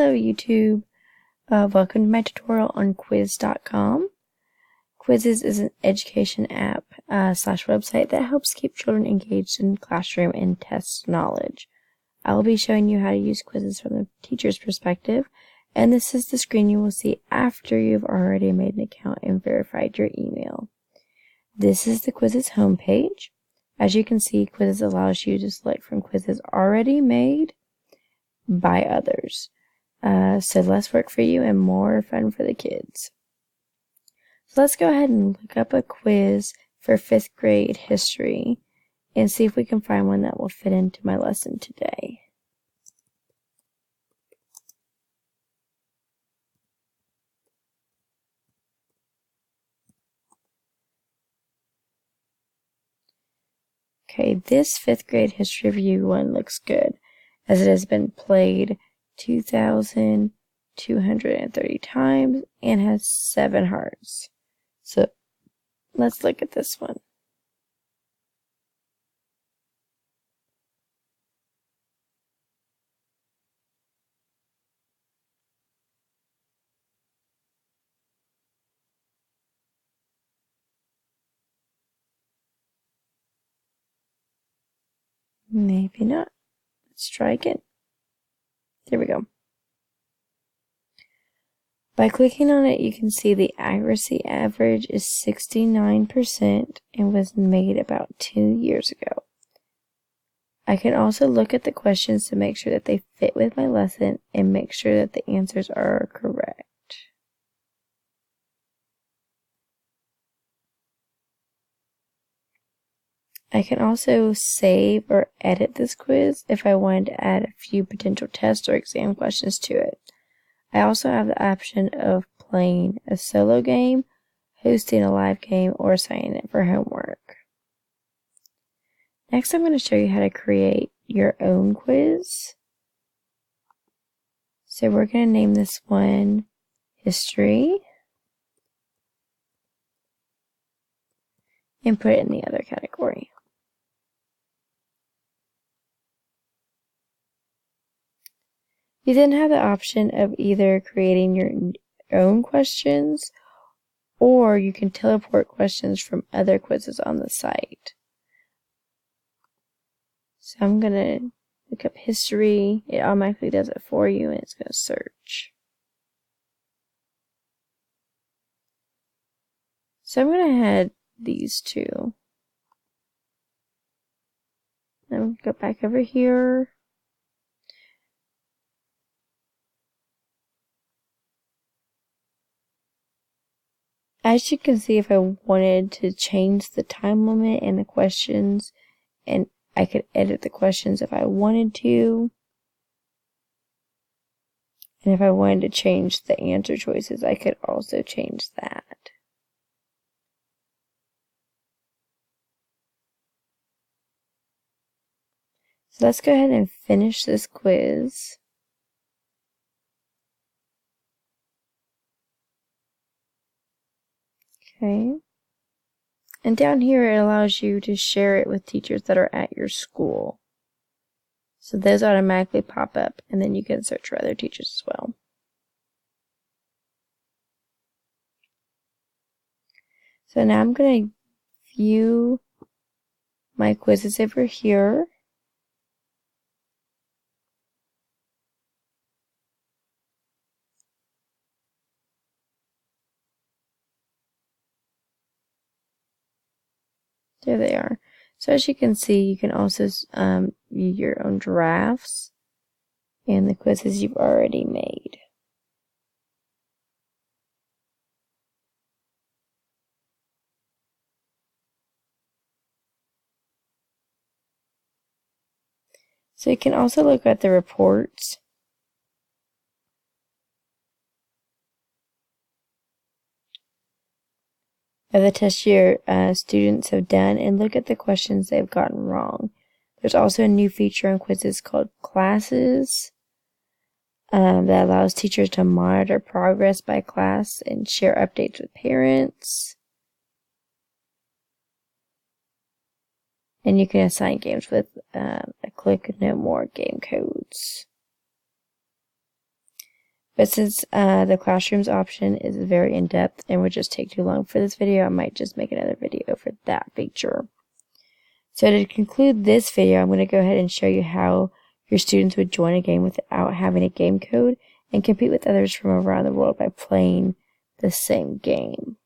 Hello YouTube, welcome to my tutorial on Quizizz.com. Quizizz is an education app slash website that helps keep children engaged in classroom and test knowledge. I will be showing you how to use Quizizz from the teacher's perspective, and this is the screen you will see after you've already made an account and verified your email. This is the Quizizz homepage. As you can see, Quizizz allows you to select from quizzes already made by others. So less work for you and more fun for the kids. So let's go ahead and look up a quiz for 5th grade history and see if we can find one that will fit into my lesson today. Okay, this 5th grade history review one looks good, as it has been played 2,230 times and has 7 hearts. So let's look at this one. Maybe not. Let's try again. There we go. By clicking on it, you can see the accuracy average is 69% and was made about 2 years ago. I can also look at the questions to make sure that they fit with my lesson and make sure that the answers are correct. I can also save or edit this quiz if I wanted to add a few potential test or exam questions to it. I also have the option of playing a solo game, hosting a live game, or assigning it for homework. Next, I'm going to show you how to create your own quiz. So we're going to name this one History and put it in the other category. You then have the option of either creating your own questions, or you can teleport questions from other quizzes on the site. So I'm going to look up history. It automatically does it for you, and it's going to search. So I'm going to add these two. I'm going to go back over here. As you can see, if I wanted to change the time limit and the questions, and I could edit the questions if I wanted to. And if I wanted to change the answer choices, I could also change that. So let's go ahead and finish this quiz. Okay. And down here, it allows you to share it with teachers that are at your school. So those automatically pop up, and then you can search for other teachers as well. So now I'm going to view my quizzes over here. There they are. So as you can see, you can also view your own drafts and the quizzes you've already made. So you can also look at the reports. Of the test your students have done and look at the questions they've gotten wrong. There's also a new feature in Quizizz called Classes that allows teachers to monitor progress by class and share updates with parents. And you can assign games with a click no more game codes. But since the classrooms option is very in-depth and would just take too long for this video, I might just make another video for that feature. So to conclude this video, I'm going to go ahead and show you how your students would join a game without having a game code and compete with others from around the world by playing the same game.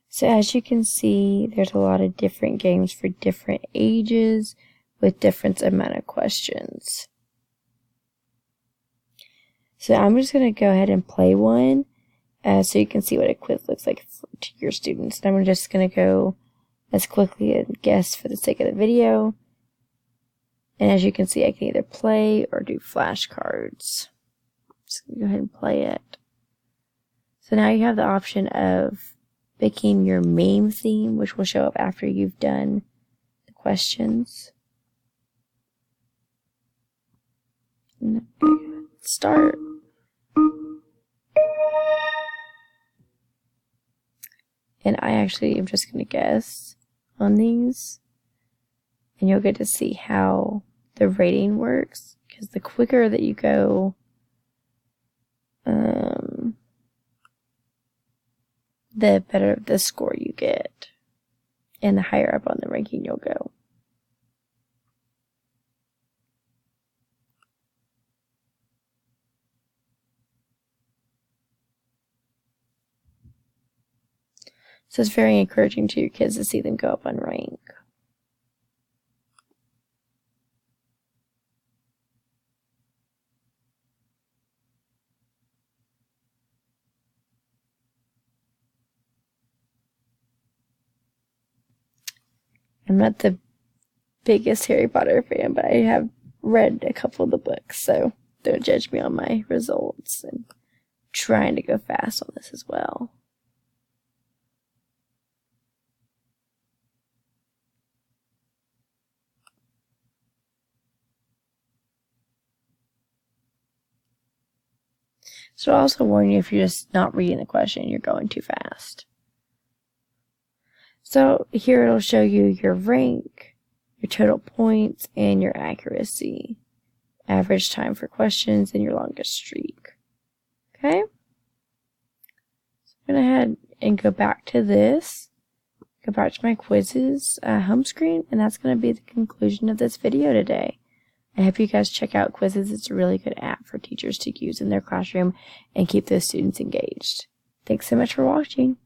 So as you can see, there's a lot of different games for different ages with different amount of questions. So I'm just going to go ahead and play one so you can see what a quiz looks like to your students. And I'm just going to go as quickly and guess for the sake of the video. And as you can see, I can either play or do flashcards. Just going to go ahead and play it. So now you have the option of picking your meme theme, which will show up after you've done the questions. Start. And I actually am just going to guess on these. And you'll get to see how the rating works. Because the quicker that you go, the better the score you get. And the higher up on the ranking you'll go. So it's very encouraging to your kids to see them go up on rank. I'm not the biggest Harry Potter fan, but I have read a couple of the books, so don't judge me on my results. And trying to go fast on this as well. So I'll also warn you if you're just not reading the question, you're going too fast. So here it'll show you your rank, your total points, and your accuracy, average time for questions, and your longest streak. Okay? So I'm going to head and go back to this, go back to my Quizizz home screen, and that's going to be the conclusion of this video today. I hope you guys check out Quizizz. It's a really good app for teachers to use in their classroom and keep those students engaged. Thanks so much for watching.